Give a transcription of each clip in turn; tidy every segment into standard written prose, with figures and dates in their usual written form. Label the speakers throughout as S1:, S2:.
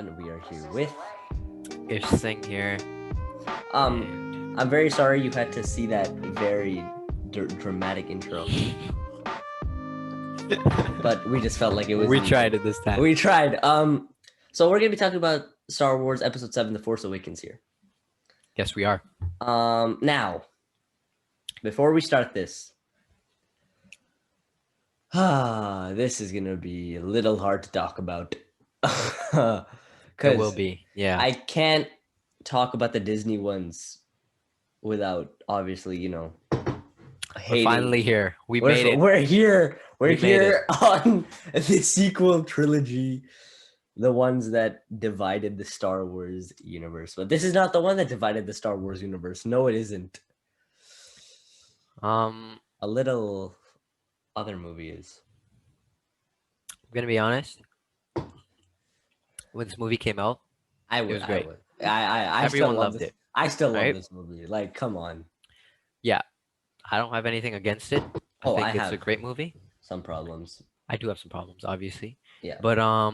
S1: everyone. We are here with.
S2: Interesting here.
S1: I'm very sorry you had to see that very dramatic intro, but we just felt like it was.
S2: We tried it this time.
S1: We tried. So we're gonna be talking about Star Wars Episode 7: The Force Awakens here.
S2: Yes, we are.
S1: Now, before we start this, this is gonna be a little hard to talk about.
S2: It will be. Yeah.
S1: I can't talk about the Disney ones without obviously,
S2: We're finally here. We made it.
S1: We're here. We're
S2: We made
S1: here on the sequel trilogy, the ones that divided the Star Wars universe. But this is not the one that divided the Star Wars universe. No, it isn't. A little other movie is.
S2: I'm gonna be honest. When this movie came out,
S1: It
S2: was great.
S1: I
S2: Everyone
S1: still
S2: loved
S1: this.
S2: it,
S1: I still love
S2: right?
S1: this movie. Like, come on.
S2: yeah, I don't have anything against it. I
S1: Oh,
S2: think
S1: I
S2: it's a
S1: have
S2: great movie.
S1: some problems.
S2: I do have some problems, obviously,
S1: Yeah.
S2: but I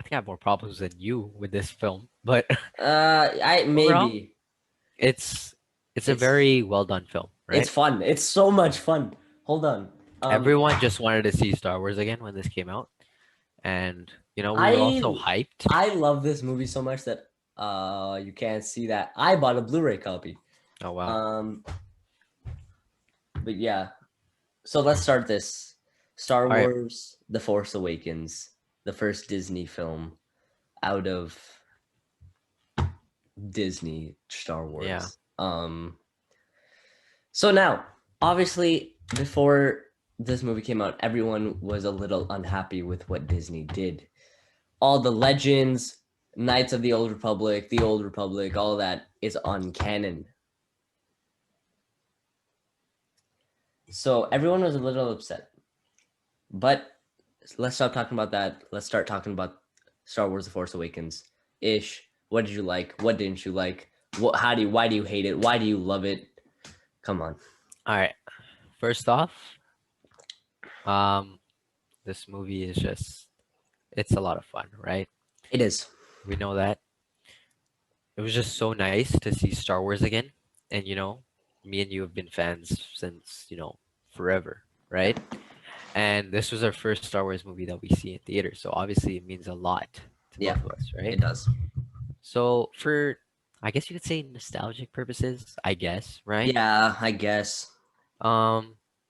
S2: think I have more problems than you with this film. But
S1: I
S2: overall,
S1: maybe
S2: it's a
S1: It's-
S2: very well done film, right?
S1: it's fun. It's so much fun. Hold on.
S2: Everyone just wanted to see Star Wars again when this came out, and we were
S1: I-
S2: also hyped.
S1: I love this movie so much that you can't see that I bought a Blu-ray copy.
S2: Oh wow!
S1: But yeah, so let's start this. Star
S2: All right.
S1: Wars: The Force Awakens, the first Disney film out of Disney Star Wars.
S2: Yeah.
S1: So now, obviously, before this movie came out, everyone was a little unhappy with what Disney did. All the legends, Knights of the Old Republic, all that is uncanon. So everyone was a little upset. But let's stop talking about that. Let's start talking about Star Wars: The Force Awakens. Ish, what did you like? What didn't you like? Why do you hate it? Why do you love it? Come on.
S2: All right. First off, this movie is it's a lot of fun, right?
S1: It is.
S2: We know that. It was just so nice to see Star Wars again. And me and you have been fans since, forever, right? And this was our first Star Wars movie that we see in theater. So obviously it means a lot to both of us, right?
S1: It does.
S2: So for, I guess you could say nostalgic purposes, I guess, right?
S1: Yeah, I guess.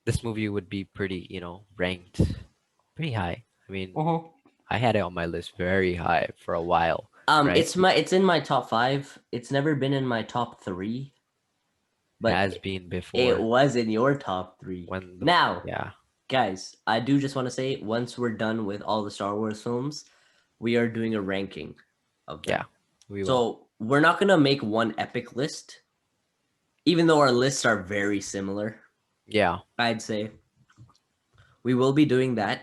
S2: This movie would be pretty, ranked pretty high. I mean, I had it on my list very high for a while. Right?
S1: It's in my top 5. It's never been in my top 3. But
S2: it has been before.
S1: It was in your top 3. Now,
S2: yeah.
S1: Guys, I do just want to say, once we're done with all the Star Wars films, we are doing a ranking of them.
S2: Yeah, we will.
S1: So we're not going to make one epic list, even though our lists are very similar.
S2: Yeah.
S1: I'd say. We will be doing that.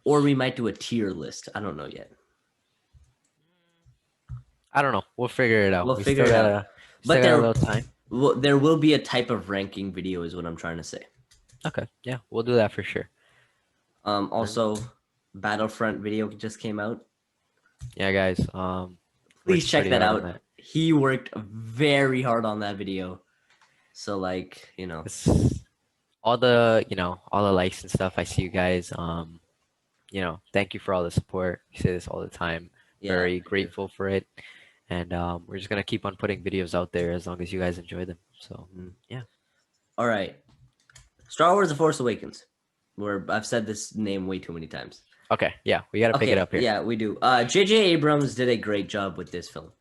S1: Or we might do a tier list. I don't know yet.
S2: I don't know. We'll figure it out.
S1: We'll figure it out.
S2: But there a little time.
S1: There will be a type of ranking video is what I'm trying to say.
S2: Okay. Yeah, we'll do that for sure.
S1: Also, Battlefront video just came out.
S2: Yeah, guys.
S1: Please check that out. He worked very hard on that video. So
S2: it's all the all the likes and stuff. I see you guys. Thank you for all the support. We say this all the time.
S1: Yeah,
S2: very grateful for it. And we're just gonna keep on putting videos out there as long as you guys enjoy them. So yeah.
S1: All right. Star Wars: The Force Awakens. I've said this name way too many times.
S2: Okay, yeah, we gotta pick it up here.
S1: Yeah, we do. J.J. Abrams did a great job with this film.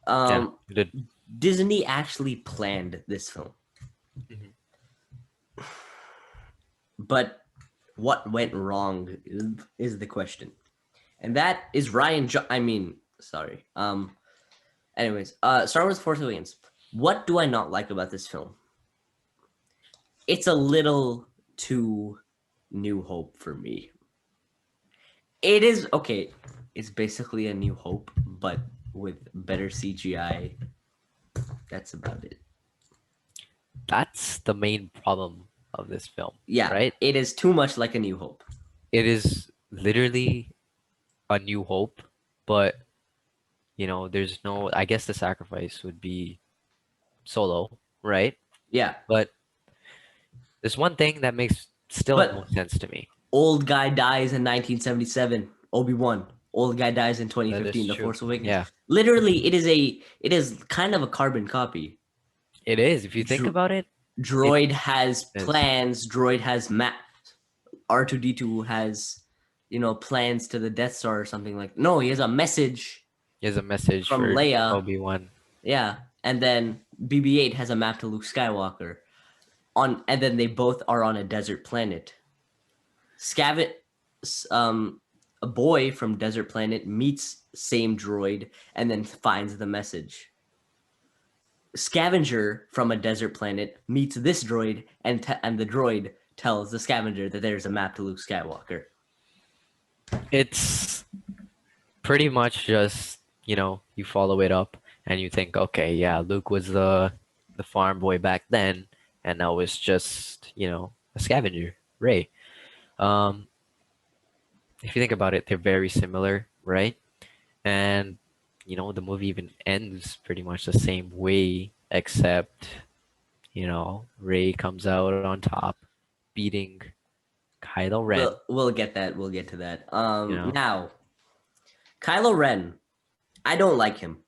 S2: Yeah, we did.
S1: Disney actually planned this film.
S2: Mm-hmm.
S1: But what went wrong is the question. And that is sorry. Anyways, Star Wars: Force Awakens. What do I not like about this film? It's a little too New Hope for me. It is okay. It's basically a New Hope, but with better CGI. That's about it.
S2: That's the main problem of this film.
S1: Yeah,
S2: right?
S1: It is too much like A New Hope.
S2: It is literally A New Hope, but there's no. I guess the sacrifice would be Solo, right?
S1: Yeah,
S2: But there's one thing that makes still no
S1: but
S2: sense to me.
S1: old guy dies in 1977. Obi-Wan. Old guy dies in
S2: That is
S1: 2015. The
S2: true.
S1: Force Awakens.
S2: Yeah,
S1: Literally, it is kind of a carbon copy.
S2: it is. If you think
S1: Dro-
S2: about it, it
S1: Droid has
S2: is.
S1: plans. Droid has maps. R2D2 has, plans to the Death Star or something like. No, he has a message
S2: Here's a message
S1: from
S2: for
S1: Leia.
S2: Obi-Wan.
S1: Yeah, and then BB-8 has a map to Luke Skywalker. And then they both are on a desert planet. Scavit, um, a boy from Desert Planet meets same droid and then finds the message. Scavenger from a desert planet meets this droid and the droid tells the scavenger that there's a map to Luke Skywalker.
S2: It's pretty much just, you follow it up and you think, okay, yeah, Luke was the farm boy back then, and now it's just, a scavenger, Ray. Um, if you think about it, they're very similar, right? And the movie even ends pretty much the same way, except Ray comes out on top, beating Kylo Ren.
S1: We'll get that. We'll get to that.
S2: You know,
S1: Now Kylo Ren, I don't like him.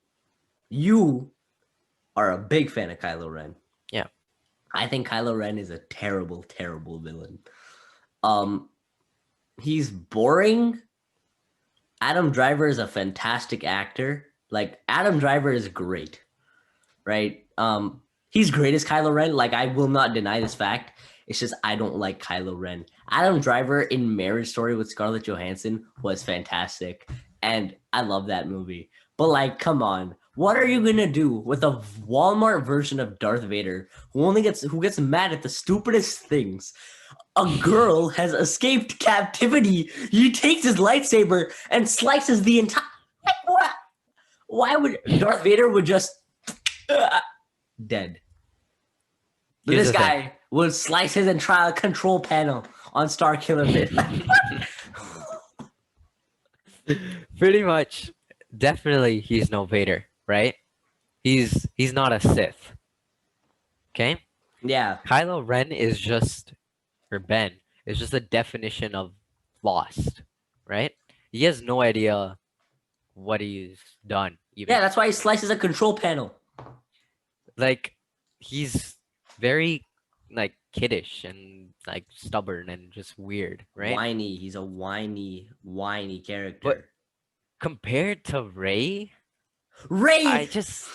S1: You are a big fan of Kylo Ren.
S2: yeah,
S1: I think Kylo Ren is a terrible, terrible villain. Um, he's boring. Adam Driver is a fantastic actor. Like Adam Driver is great, right? He's great as Kylo Ren. Like I will not deny this fact. It's just I don't like Kylo Ren. Adam Driver in Marriage Story with Scarlett Johansson was fantastic, and I love that movie. But like, come on, what are you gonna do with a Walmart version of Darth Vader who gets mad at the stupidest things? A girl has escaped captivity. He takes his lightsaber and slices the entire. Why would Darth Vader would just dead? But
S2: here's
S1: this
S2: the thing.
S1: guy would slice his entire control panel on Starkiller Pit.
S2: Pretty much, definitely, he's no Vader, right? He's not a Sith. Okay,
S1: Yeah,
S2: Kylo Ren is just, or Ben is just a definition of lost, right? He has no idea what he's done, even.
S1: yeah. That's why he slices a control panel.
S2: Like, he's very like kiddish and like stubborn and just weird, right?
S1: Whiny. He's a whiny
S2: But
S1: character.
S2: compared to Ray,
S1: Ray.
S2: I just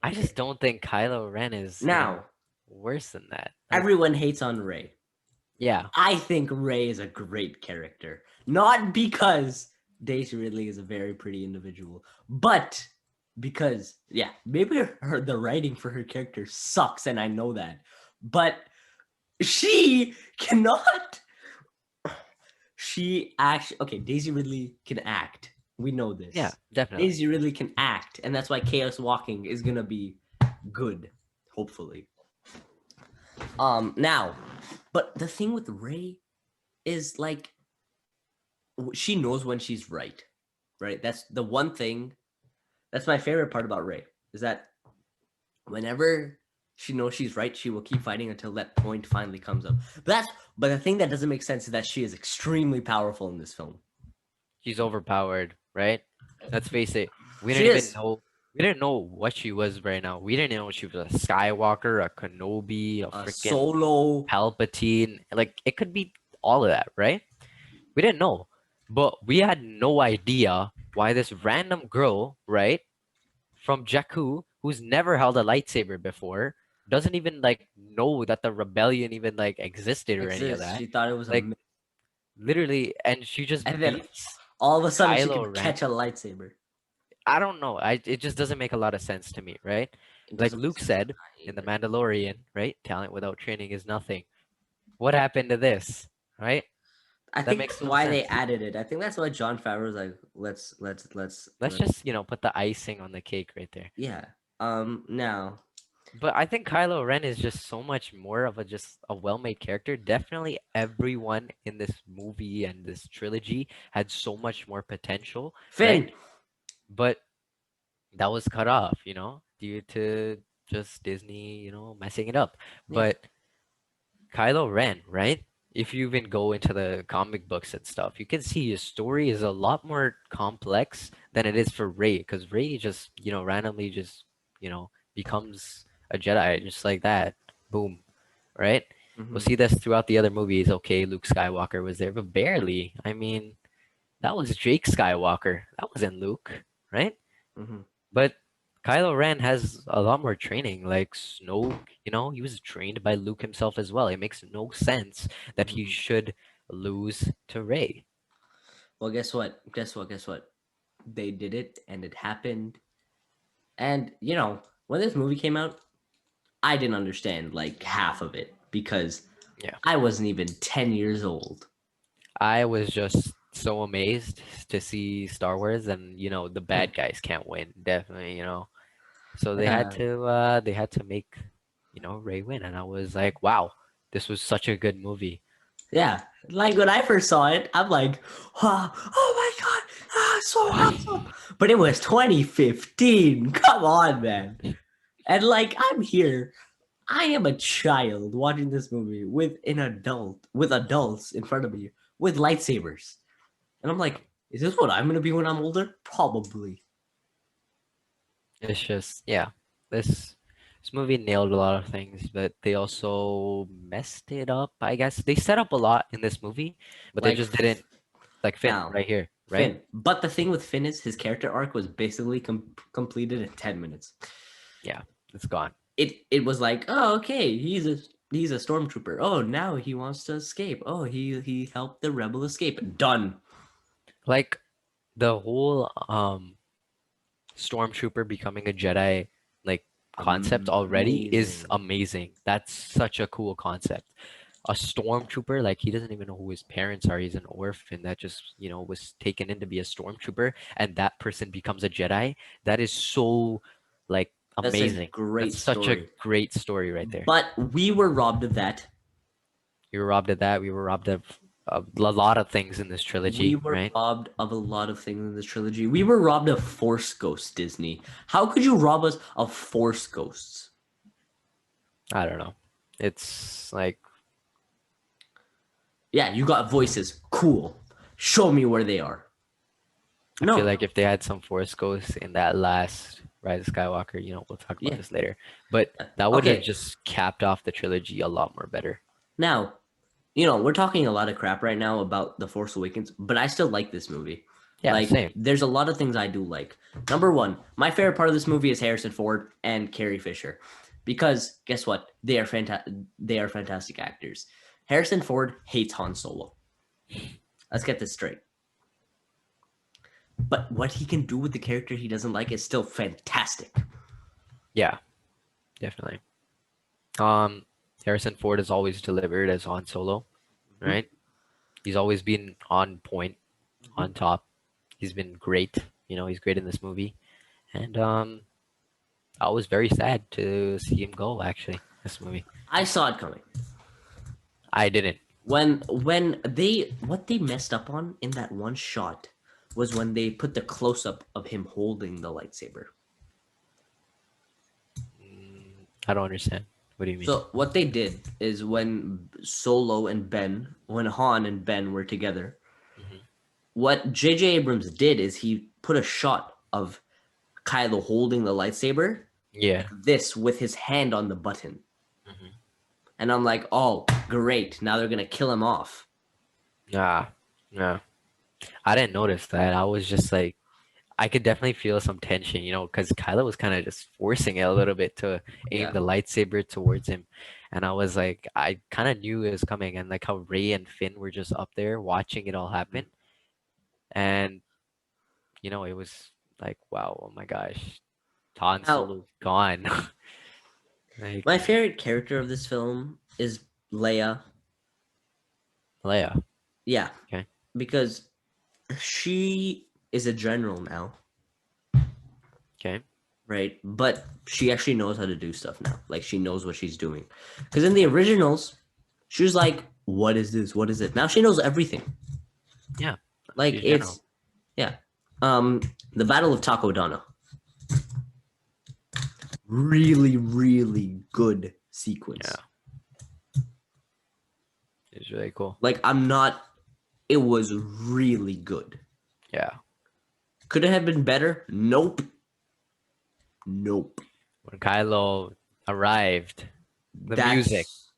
S2: I just don't think Kylo Ren is,
S1: Now
S2: worse than that. Like,
S1: everyone hates on Ray.
S2: yeah,
S1: I think Ray is a great character. Not because Daisy Ridley is a very pretty individual, but because, yeah, maybe the writing for her character sucks, and I know that. But she cannot. She actually. Okay, Daisy Ridley can act. We know
S2: yeah,
S1: this.
S2: definitely.
S1: Daisy Ridley can act, and that's why Chaos Walking is going to be good, hopefully. Now, but the thing with Ray is like she knows when she's right. Right? That's the one thing. That's my favorite part about Ray is that whenever she knows she's right, she will keep fighting until that point finally comes up. But the thing that doesn't make sense is that she is extremely powerful in this film.
S2: She's overpowered, right? Let's face it. We
S1: She
S2: didn't even
S1: is
S2: know. We didn't know what she was right now. We didn't know she was a Skywalker, a Kenobi, a
S1: a
S2: freaking
S1: solo.
S2: Palpatine. Like, it could be all of that, right? We didn't know. But we had no idea why this random girl, right, from Jakku, who's never held a lightsaber before, doesn't even like know that the rebellion even like existed or any of
S1: Exists.
S2: that.
S1: She thought it was a
S2: Like,
S1: myth.
S2: literally, and she just
S1: And then
S2: beats
S1: all of a sudden she
S2: Kylo
S1: could
S2: Ren.
S1: catch a lightsaber.
S2: I don't know. It just doesn't make a lot of sense to me, right?
S1: It
S2: Like
S1: doesn't make
S2: Luke
S1: sense
S2: said in The
S1: either.
S2: Mandalorian, right? Talent without training is nothing. What happened to this, right?
S1: I
S2: That
S1: think
S2: makes
S1: that's
S2: no
S1: why they
S2: sense.
S1: added it. I think that's why John Favreau was like,
S2: Let's just, put the icing on the cake right there.
S1: yeah. Now,
S2: But I think Kylo Ren is just so much more of just a well-made character. Definitely everyone in this movie and this trilogy had so much more potential, right?
S1: Finn.
S2: but that was cut off, due to just Disney, messing it up.
S1: Yeah.
S2: But Kylo Ren, right? If you even go into the comic books and stuff, you can see his story is a lot more complex than it is for Rey, because Rey just, randomly just, becomes a Jedi just like that. Boom, right? We'll
S1: Hmm.
S2: see this throughout the other movies. Okay, Luke Skywalker was there, but barely. I mean, that was Jake Skywalker. That wasn't Luke, right?
S1: Hmm.
S2: But Kylo Ren has a lot more training. Like Snoke, he was trained by Luke himself as well. It makes no sense that he
S1: Hmm.
S2: should lose to Rey.
S1: Well, guess what? Guess what? Guess what? They did it, and it happened. And when this movie came out, I didn't understand like half of it because
S2: Yeah.
S1: I wasn't even 10 years old.
S2: I was just so amazed to see Star Wars, and the bad guys can't win, definitely, So
S1: Yeah.
S2: they had to make, Rey win, and I was like, wow, this was such a good movie.
S1: Yeah, like when I first saw it, I'm like, oh my god, so awesome. But it was 2015. Come on, man. And like, I'm here. I am a child watching this movie with adults in front of me, with lightsabers. And I'm like, is this what I'm going to be when I'm older? Probably.
S2: It's just, yeah, this movie nailed a lot of things, but they also messed it up. I guess they set up a lot in this movie, but they
S1: Like,
S2: just didn't, like Finn
S1: now,
S2: right here, right?
S1: Finn. But the thing with Finn is his character arc was basically completed in 10 minutes.
S2: Yeah, it's gone.
S1: It was like, oh, okay, he's a stormtrooper. Oh, now he wants to escape. Oh, he helped the rebel escape. Done.
S2: Like the whole stormtrooper becoming a Jedi like concept already is
S1: Amazing.
S2: amazing. That's such a cool concept. A stormtrooper, like he doesn't even know who his parents are. He's an orphan that just, was taken in to be a stormtrooper, and that person becomes a Jedi. That is so like
S1: That's a
S2: amazing.
S1: great
S2: That's such a
S1: story.
S2: great story right there.
S1: But we were robbed of that.
S2: We were robbed of that. We were robbed of a lot of things in this
S1: We
S2: trilogy,
S1: were
S2: right?
S1: robbed of a lot of things in this trilogy. We were robbed of Force Ghosts, Disney. How could you rob us of Force Ghosts?
S2: I don't know. It's like
S1: Yeah, you got voices. Cool. Show me where they are.
S2: I feel
S1: No.
S2: like if they had some Force Ghosts in that last Rise of Skywalker, we'll talk about
S1: Yeah.
S2: this later. But that would have
S1: Okay.
S2: just capped off the trilogy a lot more better.
S1: Now, we're talking a lot of crap right now about The Force Awakens, but I still like this movie.
S2: Yeah,
S1: Like,
S2: same.
S1: there's a lot of things I do like. Number one, my favorite part of this movie is Harrison Ford and Carrie Fisher, because guess what? They are fantastic. They are fantastic actors. Harrison Ford hates Han Solo. Let's get this straight. But what he can do with the character he doesn't like is still fantastic.
S2: Yeah, definitely. Um, Harrison Ford has always delivered as Han Solo,
S1: Mhm.
S2: right? He's always been on point,
S1: Mhm.
S2: on top. He's been great. He's great in this movie. And I was very sad to see him go, actually, this movie.
S1: I saw it coming.
S2: I didn't.
S1: When they what they messed up on in that one shot was when they put the close up of him holding the lightsaber.
S2: I don't understand. What do you mean?
S1: So what they did is when Han and Ben were together,
S2: Hmm.
S1: what J.J. Abrams did is he put a shot of Kylo holding the lightsaber
S2: Yeah.
S1: like this with his hand on the button.
S2: Hmm.
S1: And I'm like, oh, great. Now they're going to kill him off.
S2: Nah, no. I didn't notice that. I was just like, I could definitely feel some tension, because Kylo was kind of just forcing it a little bit to aim
S1: Yeah.
S2: the lightsaber towards him. And I was like, I kind of knew it was coming, and like how Rey and Finn were just up there watching it all happen. And, it was like, wow, oh my gosh, Han
S1: Now,
S2: Solo's gone. Like,
S1: my favorite character of this film is Leia.
S2: Leia.
S1: Yeah,
S2: Okay.
S1: because she is a general now,
S2: Okay.
S1: right? But she actually knows how to do stuff now. Like she knows what she's doing. Because in the originals, she was like, "What is this? What is it?" Now she knows everything.
S2: Yeah.
S1: Like
S2: She's general.
S1: yeah. Um, the Battle of Takodana. Really, really good sequence.
S2: Yeah, it's really cool.
S1: Like, I'm not. It was really good.
S2: Yeah,
S1: Could it have been better? Nope. Nope.
S2: when Kylo arrived, the music,
S1: That's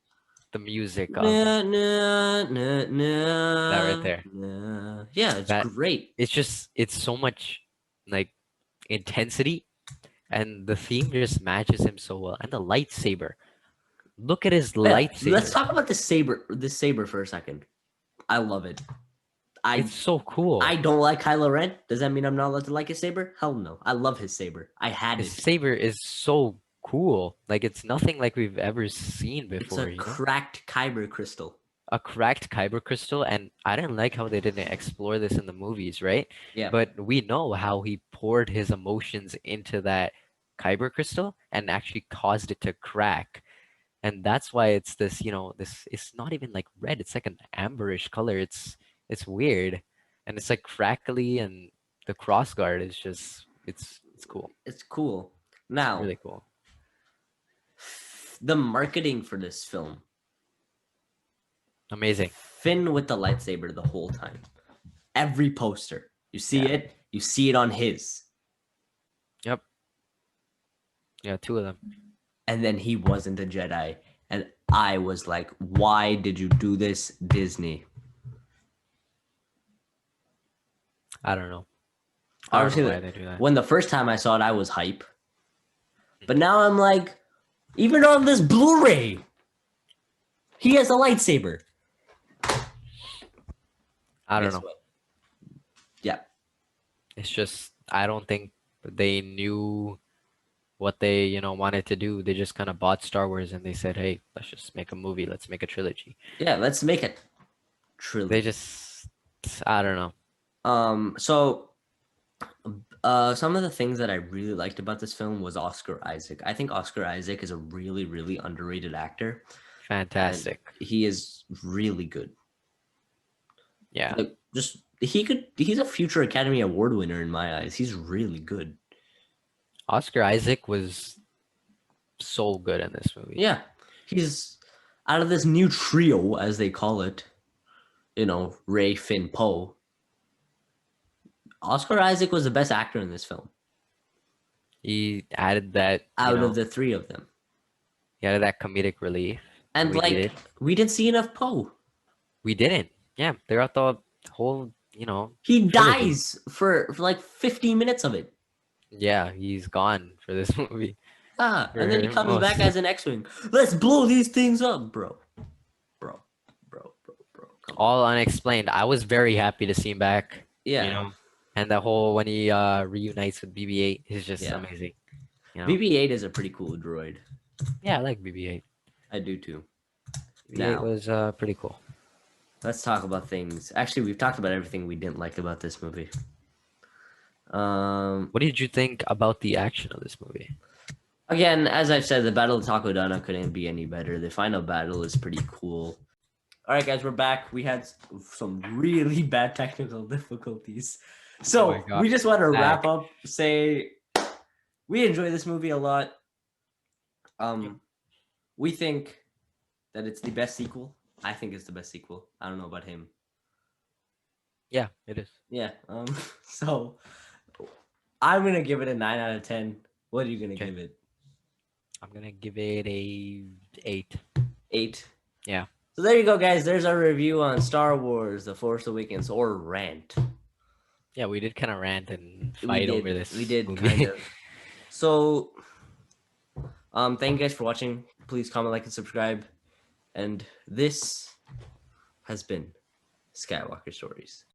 S2: the music of
S1: nah, nah, nah,
S2: that right
S1: nah,
S2: there.
S1: nah. Yeah, it's
S2: That
S1: great.
S2: it's so much like intensity, and the theme just matches him so well. And the lightsaber. Look at his
S1: Yeah, let's
S2: lightsaber.
S1: talk about the saber. The saber for a second. I love it. I
S2: It's so
S1: I
S2: cool.
S1: don't like Kylo Ren. Does that mean I'm not allowed to like his saber? Hell no. I love his saber. I had
S2: His
S1: it.
S2: saber is so cool. Like it's nothing like we've ever seen
S1: It's a
S2: before, you know?
S1: cracked kyber crystal.
S2: A cracked kyber crystal, and I didn't like how they didn't explore this in the movies, right?
S1: Yeah.
S2: But we know how he poured his emotions into that kyber crystal and actually caused it to crack. And that's why it's this, this it's not even like red, it's like an amberish color. It's weird. And it's like crackly, and the cross guard is just it's cool.
S1: It's cool.
S2: It's
S1: Now,
S2: really cool.
S1: the marketing for this film.
S2: Amazing.
S1: Finn with the lightsaber the whole time. Every poster. You see
S2: Yeah.
S1: it, you see it on his.
S2: Yep. Yeah, two of them.
S1: And then he wasn't a Jedi. And I was like, why did you do this, Disney?
S2: I don't know. I don't know
S1: Obviously,
S2: why
S1: like,
S2: they do that.
S1: when the first time I saw it, I was hype. But now I'm like, even on this Blu-ray, he has a lightsaber.
S2: I don't
S1: Guess
S2: know.
S1: what? Yeah.
S2: It's just I don't think they knew what they, wanted to do. They just kind of bought Star Wars and they said, "Hey, let's just make a movie. Let's make a trilogy."
S1: Yeah, let's make a
S2: They
S1: trilogy.
S2: just I don't know.
S1: So some of the things that I really liked about this film was Oscar Isaac. I think Oscar Isaac is a really, really underrated actor, and
S2: Fantastic.
S1: he is really good.
S2: Yeah.
S1: Like, just he's a future Academy Award winner in my eyes. He's really good.
S2: Oscar Isaac was so good in this movie.
S1: Yeah, he's out of this new trio, as they call it. Ray, Finn, Poe. Oscar Isaac was the best actor in this film
S2: He added that,
S1: out of the three of them.
S2: he added that comedic relief that
S1: And
S2: we
S1: like,
S2: needed.
S1: we didn't see enough Poe.
S2: We didn't. Yeah, throughout the whole,
S1: He
S2: trilogy.
S1: dies for like 15 minutes of it.
S2: Yeah, he's gone for this movie
S1: And then he
S2: for
S1: comes back
S2: most.
S1: as an X-wing. Let's blow these things up, bro. Bro, bro. Come on.
S2: All unexplained. I was very happy to see him back, you
S1: Yeah,
S2: know, and the whole when he reunites with BB-8 is just
S1: yeah.
S2: amazing.
S1: BB-8 is a pretty cool droid.
S2: Yeah, I like BB-8.
S1: I do too.
S2: BB-8
S1: Now,
S2: was pretty cool.
S1: let's talk about things. Actually, we've talked about everything we didn't like about this movie. Um,
S2: What did you think about the action of this movie?
S1: Again, as I've said, the Battle of Takodana couldn't be any better. The final battle is pretty cool. All right, guys, we're back. We had some really bad technical difficulties.
S2: Oh my
S1: So
S2: God.
S1: we just want to
S2: Back.
S1: wrap up, say we enjoy this movie a lot. We think that it's the best sequel. I think it's the best sequel. I don't know about him.
S2: Yeah, it is.
S1: Yeah. So I'm gonna give it a 9 out of 10. What are you gonna
S2: Okay.
S1: give it?
S2: I'm gonna give it a 8.
S1: 8.
S2: Yeah.
S1: So there you go, guys. There's our review on Star Wars: The Force Awakens, or rant.
S2: Yeah, we did kind of rant and
S1: We
S2: fight
S1: did.
S2: over this
S1: We did
S2: movie.
S1: kind of. So, thank you guys for watching. Please comment, like, and subscribe. And this has been Skywalker Stories.